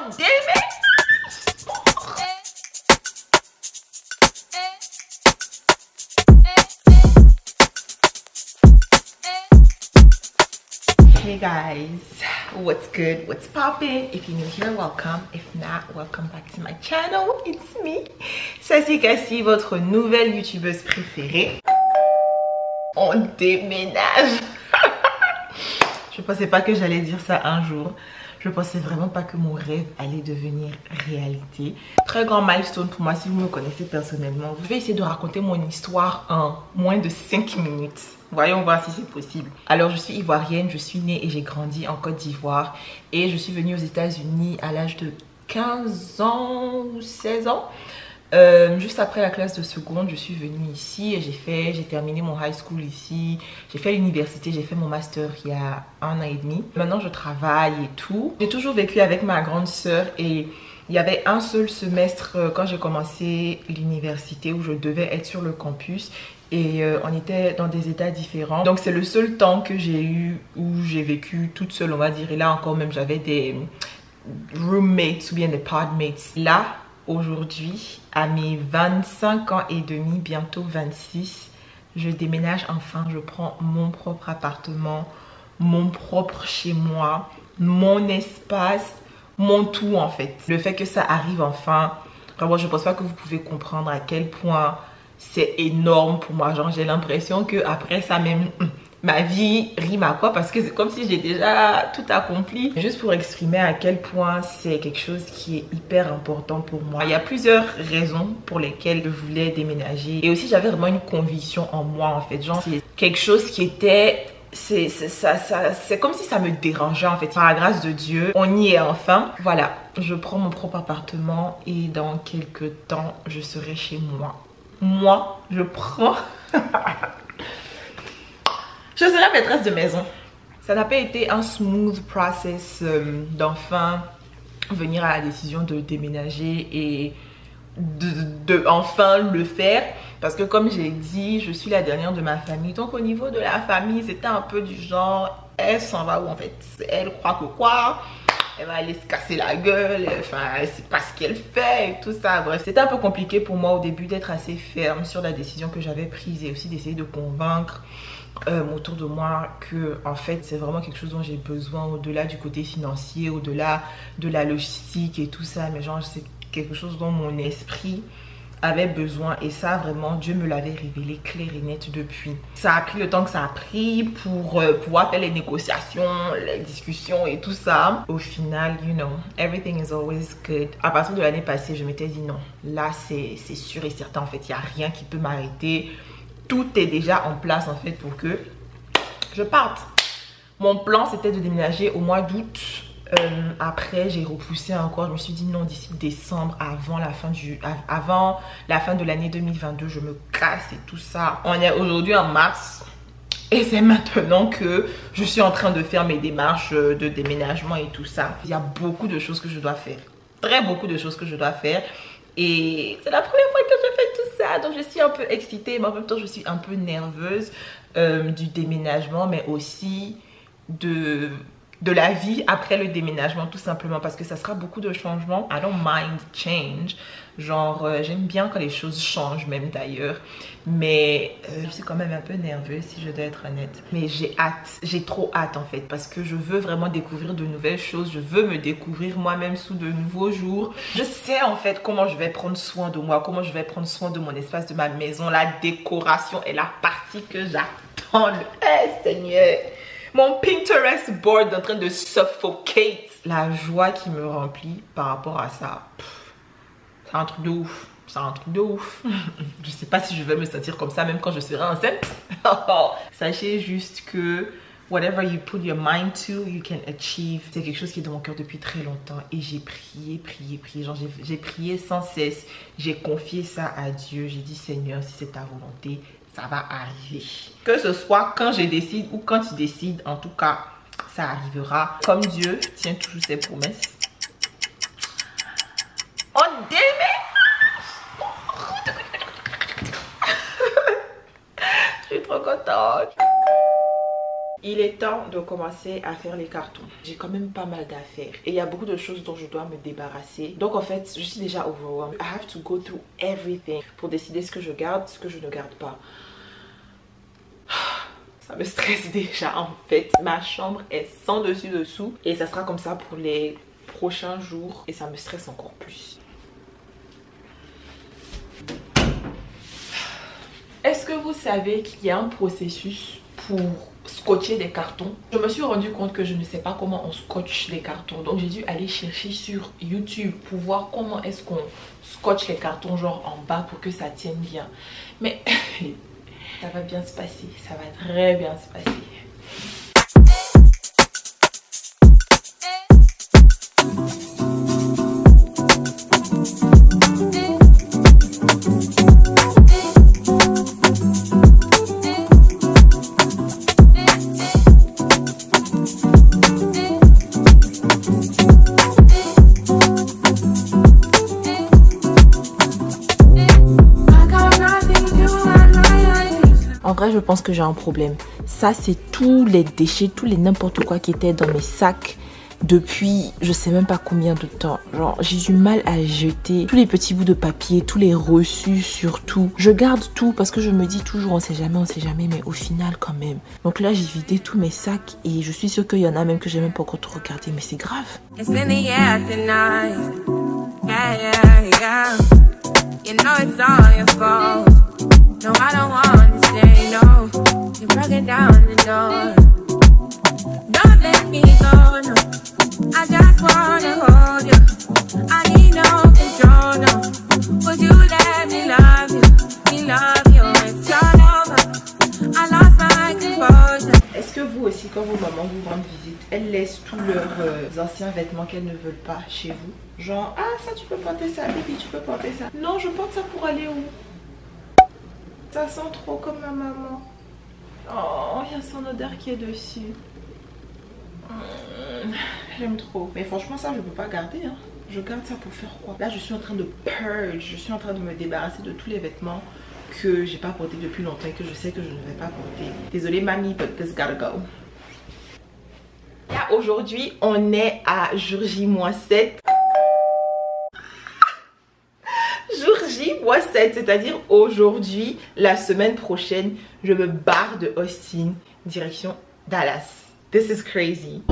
On déménage. Hey guys, what's good, what's poppin'? If you're new here, welcome. If not, welcome back to my channel. It's me, Sassy Cassie, votre nouvelle youtubeuse préférée. On déménage. Je pensais pas que j'allais dire ça un jour. Je pensais vraiment pas que mon rêve allait devenir réalité. Très grand milestone pour moi si vous me connaissez personnellement. Je vais essayer de raconter mon histoire en moins de 5 minutes. Voyons voir si c'est possible. Alors je suis ivoirienne, je suis née et j'ai grandi en Côte d'Ivoire. Et je suis venue aux États-Unis à l'âge de 15 ans ou 16 ans. Juste après la classe de seconde, je suis venue ici et j'ai terminé mon high school ici. J'ai fait l'université, j'ai fait mon master il y a 1 an et demi. Maintenant je travaille et tout. J'ai toujours vécu avec ma grande sœur et il y avait un seul semestre quand j'ai commencé l'université où je devais être sur le campus. Et on était dans des états différents. Donc c'est le seul temps que j'ai eu où j'ai vécu toute seule, on va dire. Et là encore même j'avais des roommates ou bien des podmates. Là, aujourd'hui, à mes 25 ans et demi, bientôt 26, je déménage enfin. Je prends mon propre appartement, mon propre chez moi, mon espace, mon tout en fait. Le fait que ça arrive enfin, vraiment je pense pas que vous pouvez comprendre à quel point c'est énorme pour moi. Genre j'ai l'impression que après ça même ma vie rime à quoi, parce que c'est comme si j'ai déjà tout accompli. Juste pour exprimer à quel point c'est quelque chose qui est hyper important pour moi. Il y a plusieurs raisons pour lesquelles je voulais déménager. Et aussi j'avais vraiment une conviction en moi en fait. Genre c'est quelque chose qui était... c'est comme si ça me dérangeait en fait. Par la grâce de Dieu, on y est enfin. Voilà, je prends mon propre appartement et dans quelques temps, je serai chez moi. Moi, je prends... Je serai maîtresse de maison. Ça n'a pas été un smooth process d'enfin venir à la décision de déménager et de enfin le faire. Parce que comme j'ai dit, je suis la dernière de ma famille. Donc au niveau de la famille, c'était un peu du genre, elle s'en va où en fait? Elle croit que quoi? Elle va aller se casser la gueule, enfin elle sait pas ce qu'elle fait et tout ça. Bref, c'était un peu compliqué pour moi au début d'être assez ferme sur la décision que j'avais prise et aussi d'essayer de convaincre autour de moi que en fait c'est vraiment quelque chose dont j'ai besoin, au-delà du côté financier, au-delà de la logistique et tout ça, mais genre c'est quelque chose dont mon esprit avait besoin. Et ça vraiment Dieu me l'avait révélé clair et net depuis. Ça a pris le temps que ça a pris pour pouvoir faire les négociations, les discussions et tout ça. Au final, you know, everything is always good. À partir de l'année passée, je m'étais dit non, là c'est sûr et certain en fait, il n'y a rien qui peut m'arrêter. Tout est déjà en place en fait pour que je parte. Mon plan c'était de déménager au mois d'août. Après j'ai repoussé encore. Je me suis dit non, d'ici décembre, avant la fin de l'année 2022, je me casse et tout ça. On est aujourd'hui en mars. Et c'est maintenant que je suis en train de faire mes démarches de déménagement et tout ça. Il y a beaucoup de choses que je dois faire. Très beaucoup de choses que je dois faire. Et c'est la première fois que je fais tout ça. Donc je suis un peu excitée, mais en même temps je suis un peu nerveuse du déménagement, mais aussi de la vie après le déménagement, tout simplement parce que ça sera beaucoup de changements. I don't mind change. Genre j'aime bien quand les choses changent même d'ailleurs, mais je suis quand même un peu nerveuse si je dois être honnête. Mais j'ai hâte, j'ai trop hâte en fait, parce que je veux vraiment découvrir de nouvelles choses. Je veux me découvrir moi-même sous de nouveaux jours. Je sais en fait comment je vais prendre soin de moi, comment je vais prendre soin de mon espace, de ma maison. La décoration est la partie que j'attends. Seigneur, mon Pinterest board en train de suffocate. La joie qui me remplit par rapport à ça, c'est un truc de ouf. C'est un truc de ouf. Je sais pas si je vais me sentir comme ça même quand je serai enceinte. Sachez juste que whatever you put your mind to, you can achieve. C'est quelque chose qui est dans mon cœur depuis très longtemps. Et j'ai prié, prié, prié. Genre j'ai prié sans cesse. J'ai confié ça à Dieu. J'ai dit Seigneur, si c'est ta volonté, ça va arriver. Que ce soit quand je décide ou quand tu décides, en tout cas, ça arrivera. Comme Dieu tient toujours ses promesses. On déménage. Je suis trop contente. Il est temps de commencer à faire les cartons. J'ai quand même pas mal d'affaires et il y a beaucoup de choses dont je dois me débarrasser. Donc en fait, je suis déjà overwhelmed. I have to go through everything pour décider ce que je garde, ce que je ne garde pas. Ça me stresse déjà en fait. Ma chambre est sans dessus dessous et ça sera comme ça pour les prochains jours et ça me stresse encore plus. Est-ce que vous savez qu'il y a un processus pour scotcher des cartons? Je me suis rendu compte que je ne sais pas comment on scotche les cartons, donc j'ai dû aller chercher sur YouTube pour voir comment est-ce qu'on scotche les cartons genre en bas pour que ça tienne bien. Mais ça va bien se passer, ça va très bien se passer. En vrai, je pense que j'ai un problème. Ça, c'est tous les déchets, tous les n'importe quoi qui étaient dans mes sacs depuis je sais même pas combien de temps. Genre, j'ai du mal à jeter tous les petits bouts de papier, tous les reçus surtout. Je garde tout parce que je me dis toujours on sait jamais, mais au final quand même. Donc là, j'ai vidé tous mes sacs et je suis sûre qu'il y en a même que j'ai même pas encore trop regardé, mais c'est grave. No, I don't want to stay, no. You're broken down the door. Don't let me go, no. I just wanna hold you. I need no control, no. Would you let me love you, it's all over. I lost my composure. Est-ce que vous aussi, quand vos mamans vous rendent visite, elles laissent tous leurs anciens vêtements qu'elles ne veulent pas chez vous? Genre, ah ça tu peux porter ça, bébé tu peux porter ça. Non, je porte ça pour aller où? Ça sent trop comme ma maman. Oh, il y a son odeur qui est dessus. J'aime trop. Mais franchement, ça, je peux pas garder. Hein. Je garde ça pour faire quoi? Là, je suis en train de purge. Je suis en train de me débarrasser de tous les vêtements que j'ai pas portés depuis longtemps et que je sais que je ne vais pas porter. Désolée, mamie, but this gotta go. Là, aujourd'hui, on est à jour J-7. J-7, c'est-à-dire aujourd'hui, la semaine prochaine, je me barre de Austin, direction Dallas. This is crazy.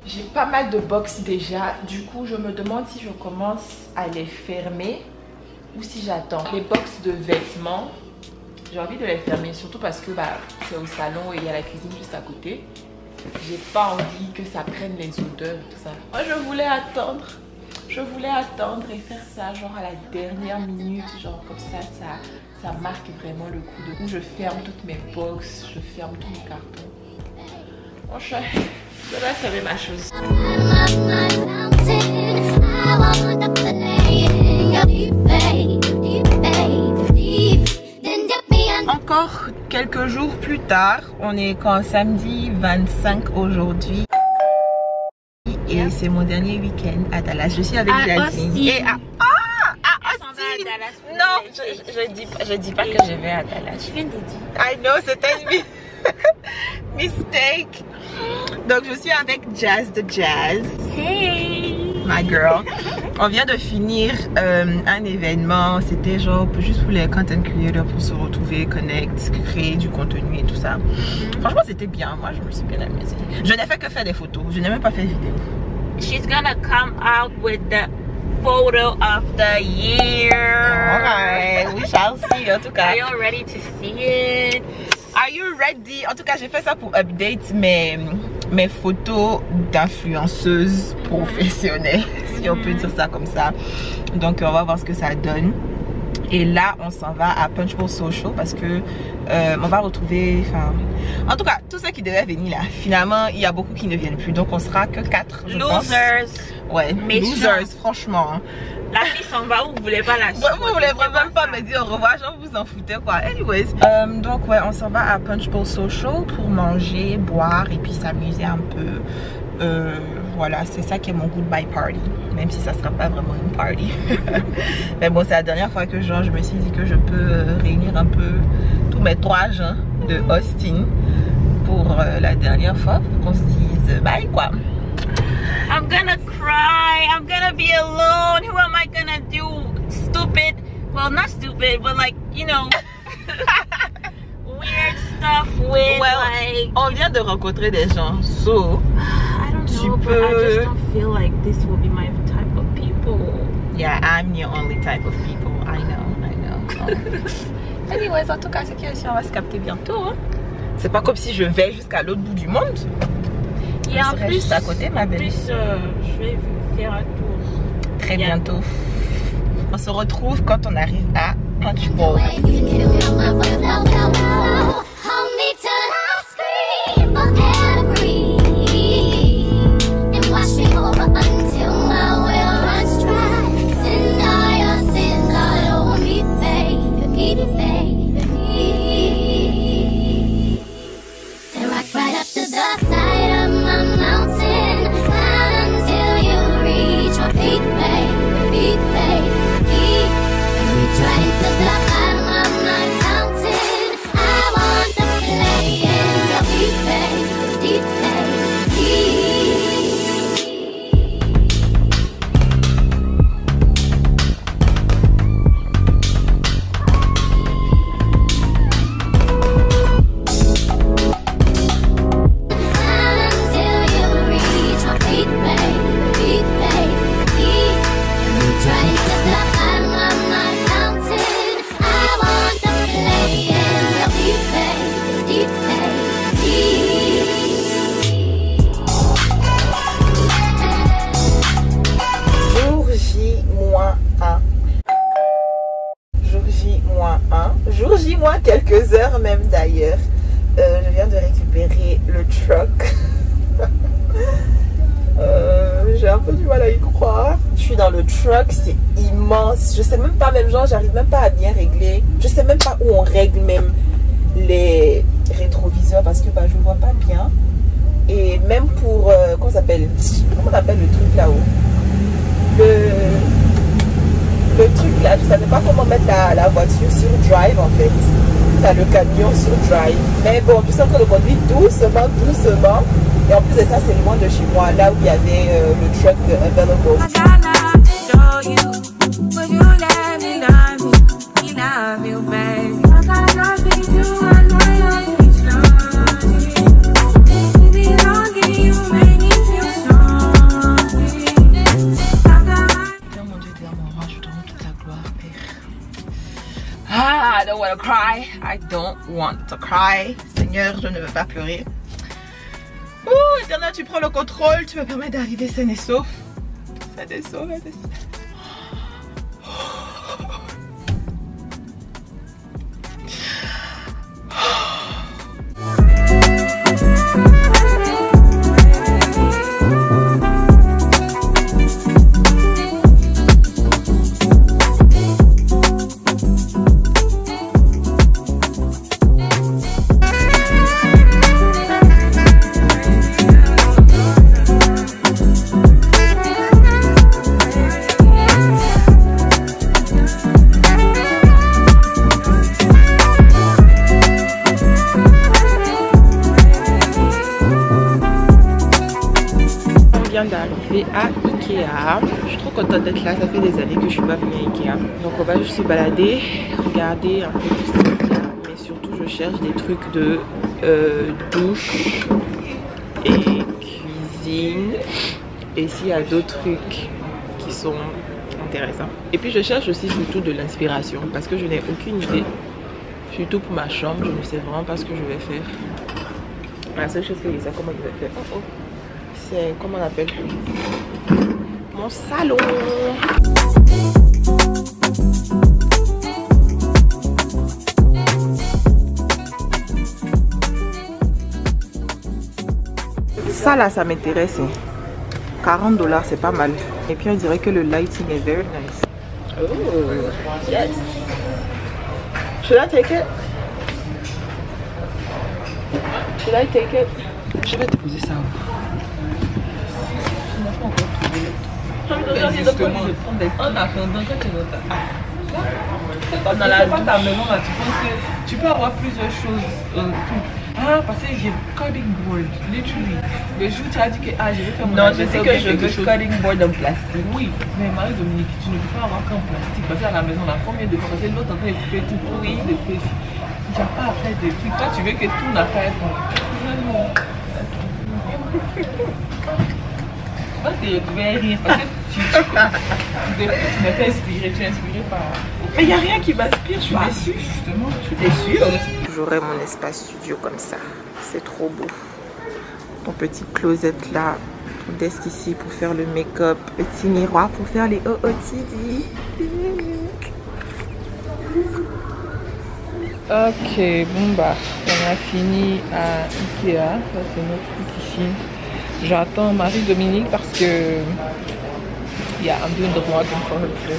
J'ai pas mal de box déjà, du coup je me demande si je commence à les fermer ou si j'attends. Les box de vêtements, j'ai envie de les fermer, surtout parce que c'est au salon et il y a la cuisine juste à côté. J'ai pas envie que ça prenne les odeurs et tout ça. Moi je voulais attendre et faire ça genre à la dernière minute, genre comme ça, ça marque vraiment le coup de où je ferme toutes mes box, je ferme tous mes cartons. Bon, je vais fermer ma chose. Encore quelques jours plus tard, on est quand samedi 25 aujourd'hui et c'est mon dernier week-end à Dallas. Je suis avec Jasmine et à Austin. Non, je dis pas que je vais à Dallas. Je viens de dire. I know, c'était une mistake. Donc je suis avec Jazz de Jazz. Hey, my girl. On vient de finir un événement, c'était genre juste pour les content creators pour se retrouver, connect, créer du contenu et tout ça. Franchement c'était bien, moi je me suis bien amusée. Je n'ai fait que faire des photos, je n'ai même pas fait de vidéo. She's gonna come out with the photo of the year. Alright, we shall see en tout cas. Are you ready to see it? Are you ready? En tout cas j'ai fait ça pour update mes photos d'influenceuses professionnelles, si on peut dire ça comme ça. Donc on va voir ce que ça donne. Et là on s'en va à Punchbowl Social parce que on va retrouver, en tout cas tous ceux qui devaient venir là, finalement il y a beaucoup qui ne viennent plus, donc on sera que 4 je pense. Ouais, losers franchement. La fille s'en va, vous voulez pas la suivre. Vous voulez vraiment pas me dire au revoir, genre vous en foutez quoi. Anyways, donc ouais, on s'en va à Punchbowl Social pour manger, boire et puis s'amuser un peu. voilà, c'est ça qui est mon goodbye party. Même si ça sera pas vraiment une party. Mais bon, c'est la dernière fois que genre, je me suis dit que je peux réunir un peu tous mes 3 gens de Austin pour la dernière fois, pour qu'on se dise bye quoi. I'm gonna cry, I'm gonna be alone. Who am I gonna do stupid? Well, not stupid, but like, you know, weird stuff with like... On vient de rencontrer des gens, so... I don't know, but I just don't feel like this will be my type of people. Yeah, I'm your only type of people. I know. Anyways, en tout cas, c'est qui on va se capter bientôt. Hein. C'est pas comme si je vais jusqu'à l'autre bout du monde. Et en plus, juste à côté, ma belle. En plus, je vais faire un tour. Très bientôt. On se retrouve quand on arrive à Punchbowl. Jour J moins quelques heures même d'ailleurs. Je viens de récupérer le truck. J'ai un peu du mal à y croire. Je suis dans le truck, c'est immense. Je sais même pas, même genre, j'arrive même pas à bien régler. Je sais même pas où on règle même les rétroviseurs parce que bah, je vois pas bien. Et même pour, comment ça s'appelle? Comment on appelle le truc là-haut? Le truc là, je savais pas comment mettre la voiture sur drive en fait. T'as le camion sur drive. Mais bon, je suis en train de conduire doucement. Et en plus de ça, c'est loin de chez moi, là où il y avait le truck de Available. I don't want to cry. I don't want to cry. Seigneur, je ne veux pas pleurer. Ouh, Éternel, tu prends le contrôle. Tu me permets d'arriver saine et sauf. Saine et sauf. D'arriver à Ikea. Je suis trop contente d'être là, ça fait des années que je suis pas venue à Ikea. Donc on va juste se balader, regarder un peu tout ce qu'il y a. Mais surtout je cherche des trucs de douche et cuisine. Et s'il y a d'autres trucs qui sont intéressants. Et puis je cherche aussi surtout de l'inspiration parce que je n'ai aucune idée. Surtout pour ma chambre, je ne sais vraiment pas ce que je vais faire. La seule chose que je sais comment je vais faire. C'est comment on appelle mon salon. Ça là, ça m'intéresse. 40 $, c'est pas mal. Et puis on dirait que le lighting est very nice. Oh yes. Should I take it? Should I take it? Je vais te poser ça où? Justement, en attendant, quand tu es dans ta maison, là, tu penses que tu peux avoir plusieurs choses. Ah, parce que j'ai cutting board, literally. Le jour où tu as dit que je vais faire mon non, je sais que je veux cutting board en plastique. Oui, mais Marie-Dominique, tu ne peux pas avoir qu'en plastique. Parce qu'à la maison, on a combien de fois? Parce que l'autre en train de couper tout pourri, de couper. Tu n'as pas à faire des trucs. Toi, tu veux que tout n'a pas à être bon. Non. Moi, tu ne vais rien parce que tu m'es pas inspiré, tu es inspiré par. Mais il n'y a rien qui m'inspire, je suis déçue justement. Je suis déçue. J'aurai mon espace studio comme ça. C'est trop beau. Ton petit closet là. Ton desk ici pour faire le make-up. Petit miroir pour faire les OOTD. Ok, bon bah, on a fini à Ikea. Ça c'est notre truc ici. J'attends Marie-Dominique parce que I'm doing the vlogging for her too.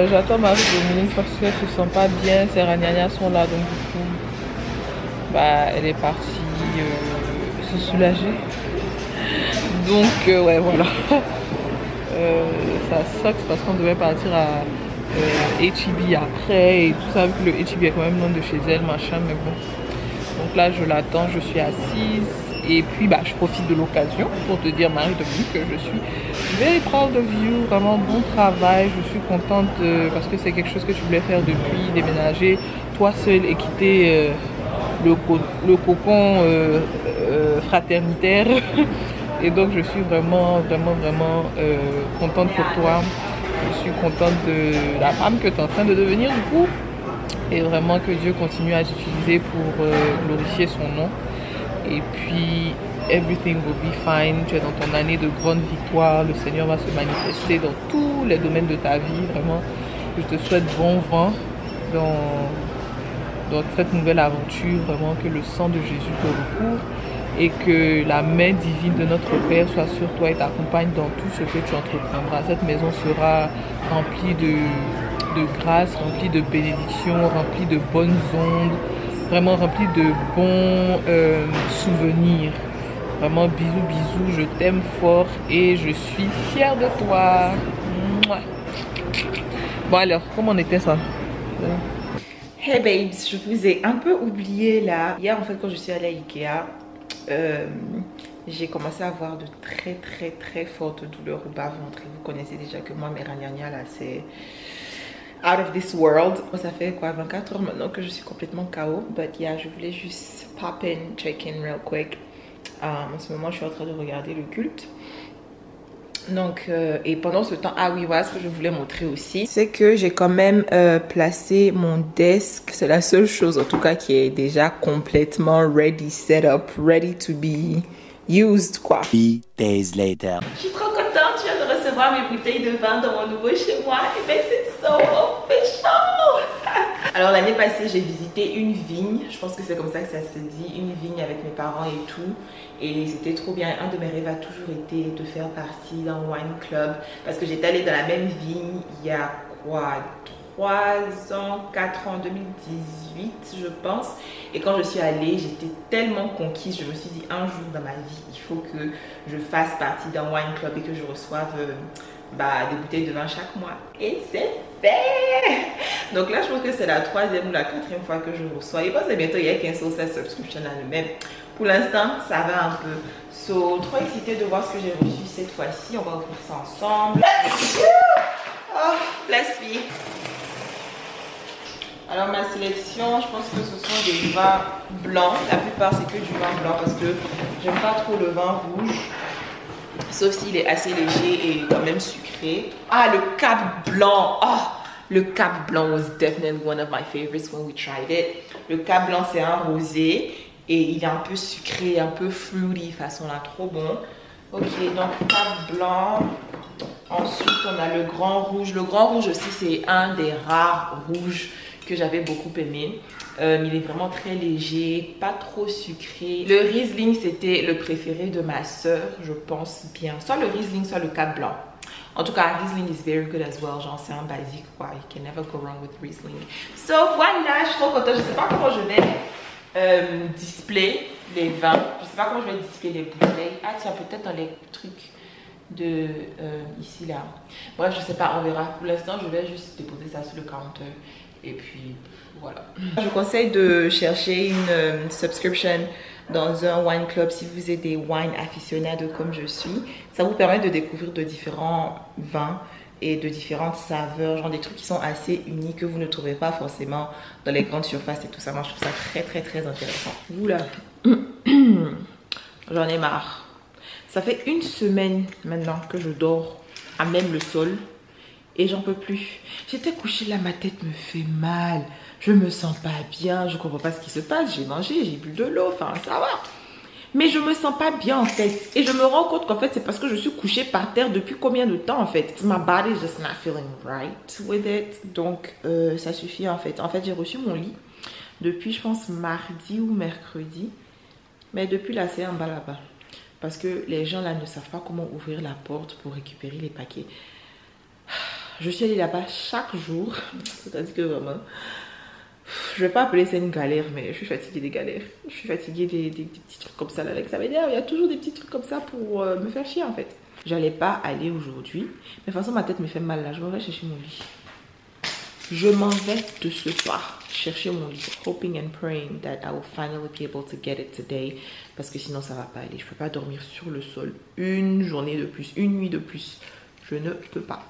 J'attends Marie-Dominique parce qu'elle se sent pas bien. Ses ragnagnas sont là, donc du coup, bah, elle est partie se soulager. Donc ouais, voilà. Ça sucks parce qu'on devait partir à H-E-B après et tout ça, vu que le H-E-B est quand même loin de chez elle, machin, mais bon. Donc là, je l'attends, je suis assise. Et puis bah, je profite de l'occasion pour te dire, Marie-Dominique, que je suis very proud of you, vraiment bon travail. Je suis contente parce que c'est quelque chose que tu voulais faire depuis, déménager toi seule et quitter le cocon fraternitaire. Et donc je suis vraiment contente pour toi. Je suis contente de la femme que tu es en train de devenir du coup. Et vraiment que Dieu continue à t'utiliser pour glorifier son nom. Et puis, everything will be fine. Tu es dans ton année de grande victoire. Le Seigneur va se manifester dans tous les domaines de ta vie. Vraiment, je te souhaite bon vent dans cette nouvelle aventure. Vraiment, que le sang de Jésus te recouvre et que la main divine de notre Père soit sur toi et t'accompagne dans tout ce que tu entreprendras. Cette maison sera remplie de grâce, remplie de bénédictions, remplie de bonnes ondes. Vraiment rempli de bons souvenirs. Vraiment bisous bisous, je t'aime fort et je suis fière de toi. Mouah. Bon alors, comment on était ça? Hey babes, je vous ai un peu oublié là. Hier en fait quand je suis allée à Ikea, j'ai commencé à avoir de très fortes douleurs au bas-ventre. Vous connaissez déjà que moi mes ragnagnas là c'est out of this world. Ça fait quoi 24 heures maintenant que je suis complètement KO. But yeah, je voulais juste pop in, check in real quick. En ce moment je suis en train de regarder le culte. Donc et pendant ce temps, ah oui voilà ce que je voulais montrer aussi, c'est que j'ai quand même placé mon desk. C'est la seule chose en tout cas qui est déjà complètement ready, set up, ready to be used quoi. 3 days later. Je suis trop contente, je viens de recevoir mes bouteilles de vin dans mon nouveau chez moi. Et ben c'est so official. Alors l'année passée j'ai visité une vigne, je pense que c'est comme ça que ça se dit, une vigne avec mes parents et tout. Et c'était trop bien. Un de mes rêves a toujours été de faire partie d'un wine club. Parce que j'étais allée dans la même vigne il y a quoi 3 ans, 4 ans, 2018 je pense. Et quand je suis allée, j'étais tellement conquise. Je me suis dit un jour dans ma vie, il faut que je fasse partie d'un wine club et que je reçoive des bouteilles de vin chaque mois. Et c'est fait. Donc là je pense que c'est la 3e ou la 4e fois que je reçois. Et parce que bientôt il y a 15 subscription à nous-mêmes. Pour l'instant ça va un peu. So trop excitée de voir ce que j'ai reçu cette fois-ci. On va ouvrir ça ensemble. Oh bless me. Alors ma sélection, je pense que ce sont des vins blancs. La plupart c'est que du vin blanc parce que j'aime pas trop le vin rouge. Sauf s'il est assez léger et quand même sucré. Ah le Cab Blanc. Oh, le Cab Blanc was definitely one of my favorites when we tried it. Le Cab Blanc c'est un rosé et il est un peu sucré, un peu fruity façon là, trop bon. Ok donc Cab Blanc. Ensuite on a le Grand Rouge. Le Grand Rouge aussi c'est un des rares rouges que j'avais beaucoup aimé. Il est vraiment très léger, pas trop sucré. Le Riesling c'était le préféré de ma soeur, je pense bien. Soit le Riesling, soit le Cab Blanc. En tout cas, Riesling is very good as well. Genre c'est un basique quoi. You can never go wrong with Riesling. So voilà, je suis trop contente. Je sais pas comment je vais display les vins. Je sais pas comment je vais display les bouteilles. Ah tiens, peut-être dans les trucs de ici là. Bref, je sais pas, on verra. Pour l'instant, je vais juste déposer ça sur le compteur et puis voilà. Je vous conseille de chercher une subscription dans un wine club si vous êtes des wine aficionados comme je suis. Ça vous permet de découvrir de différents vins et de différentes saveurs, genre des trucs qui sont assez uniques que vous ne trouverez pas forcément dans les grandes surfaces et tout ça. Moi, je trouve ça très intéressant. Oula, j'en ai marre. Ça fait une semaine maintenant que je dors à même le sol et j'en peux plus. J'étais couchée là, ma tête me fait mal. Je me sens pas bien, je comprends pas ce qui se passe. J'ai mangé, j'ai bu de l'eau, enfin ça va. Mais je me sens pas bien en fait. Et je me rends compte qu'en fait c'est parce que je suis couchée par terre depuis combien de temps en fait. My body is just not feeling right with it. Donc ça suffit en fait. En fait j'ai reçu mon lit depuis je pense mardi ou mercredi. Mais depuis là c'est en bas là-bas. Parce que les gens là ne savent pas comment ouvrir la porte pour récupérer les paquets. Je suis allée là-bas chaque jour. C'est-à-dire que vraiment... Je vais pas appeler ça une galère, mais je suis fatiguée des galères. Je suis fatiguée des petits trucs comme ça là, avec ça m'énerve. Il y a toujours des petits trucs comme ça pour me faire chier en fait. J'allais pas aller aujourd'hui. Mais de toute façon, ma tête me fait mal là. Je vais chercher mon lit. Je m'en vais de ce soir chercher mon lit. Hoping and praying that I will finally be able to get it today. Parce que sinon, ça va pas aller. Je peux pas dormir sur le sol une journée de plus, une nuit de plus. Je ne peux pas.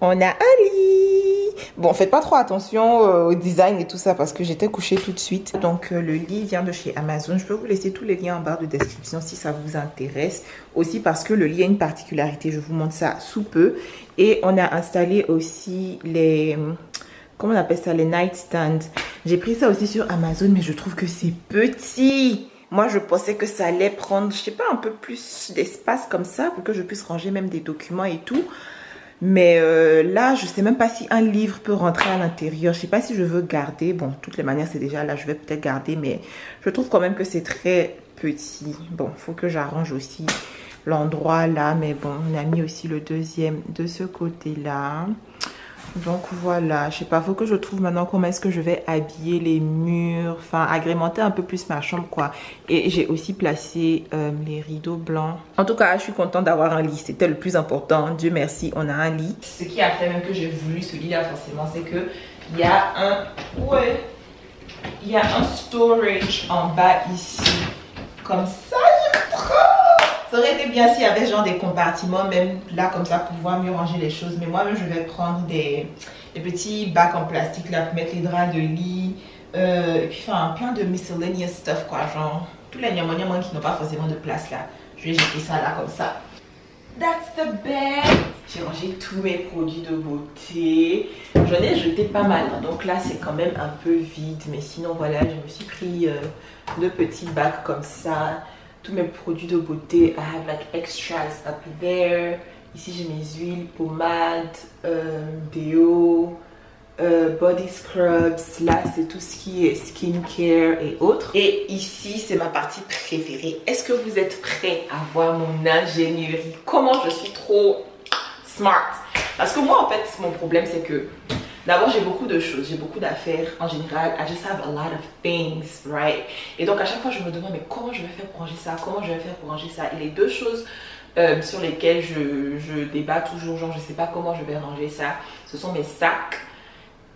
On a un lit. Bon, faites pas trop attention au design et tout ça parce que j'étais couchée tout de suite. Donc le lit vient de chez Amazon. Je peux vous laisser tous les liens en barre de description si ça vous intéresse. Aussi parce que le lit a une particularité. Je vous montre ça sous peu. Et on a installé aussi les... Comment on appelle ça? Les nightstands. J'ai pris ça aussi sur Amazon, mais je trouve que c'est petit. Moi, je pensais que ça allait prendre, je sais pas, un peu plus d'espace comme ça pour que je puisse ranger même des documents et tout. Mais là, je sais même pas si un livre peut rentrer à l'intérieur. Je sais pas si je veux garder. Bon, de toutes les manières, c'est déjà là. Je vais peut-être garder. Mais je trouve quand même que c'est très petit. Bon, il faut que j'arrange aussi l'endroit là. Mais bon, on a mis aussi le deuxième de ce côté-là. Donc voilà, je sais pas, faut que je trouve maintenant comment est-ce que je vais habiller les murs, enfin agrémenter un peu plus ma chambre quoi. Et j'ai aussi placé les rideaux blancs. En tout cas, je suis contente d'avoir un lit, c'était le plus important. Dieu merci, on a un lit. Ce qui a fait même que j'ai voulu ce lit là forcément, c'est que il y a un storage en bas ici, comme ça. Ça aurait été bien s'il y avait genre des compartiments même là comme ça pour pouvoir mieux ranger les choses. Mais moi-même je vais prendre des petits bacs en plastique là pour mettre les draps de lit. Et puis faire plein de miscellaneous stuff quoi. Genre tous les niamoniamons qui n'ont pas forcément de place là. Je vais jeter ça là comme ça. That's the bed. J'ai rangé tous mes produits de beauté. J'en ai jeté pas mal. Donc là c'est quand même un peu vide. Mais sinon voilà, je me suis pris 2 petits bacs comme ça. Tous mes produits de beauté, I have like extras up there. Ici j'ai mes huiles, pommades, déo, body scrubs. Là c'est tout ce qui est skincare et autres. Et ici c'est ma partie préférée. Est-ce que vous êtes prêts à voir mon ingénierie? Comment je suis trop smart? Parce que moi en fait mon problème c'est que d'abord, j'ai beaucoup de choses, j'ai beaucoup d'affaires en général. I just have a lot of things, right? Et donc, à chaque fois, je me demande, mais comment je vais faire pour ranger ça? Comment je vais faire pour ranger ça? Et les 2 choses sur lesquelles je débat toujours, genre, je sais pas comment je vais ranger ça. Ce sont mes sacs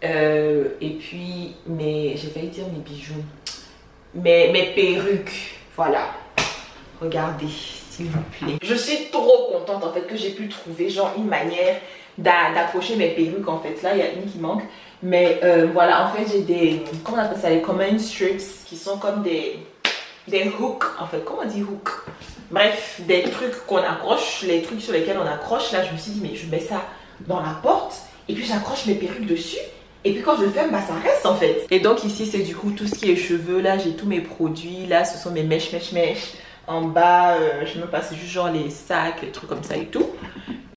et puis, j'ai failli dire mes bijoux. Mes perruques, voilà. Regardez, s'il vous plaît. Je suis trop contente, en fait, que j'ai pu trouver, genre, une manière d'accrocher mes perruques en fait. Là il y a une qui manque, mais voilà, en fait j'ai des, comment on appelle ça, les common strips qui sont comme des hooks en fait. Comment on dit hook? Bref, des trucs qu'on accroche, les trucs sur lesquels on accroche. Là je me suis dit mais je mets ça dans la porte et puis j'accroche mes perruques dessus Et puis quand je ferme, bah ça reste en fait. Et donc ici c'est du coup tout ce qui est cheveux. Là j'ai tous mes produits. Là ce sont mes mèches. En bas, je me passe juste genre les sacs, les trucs comme ça et tout.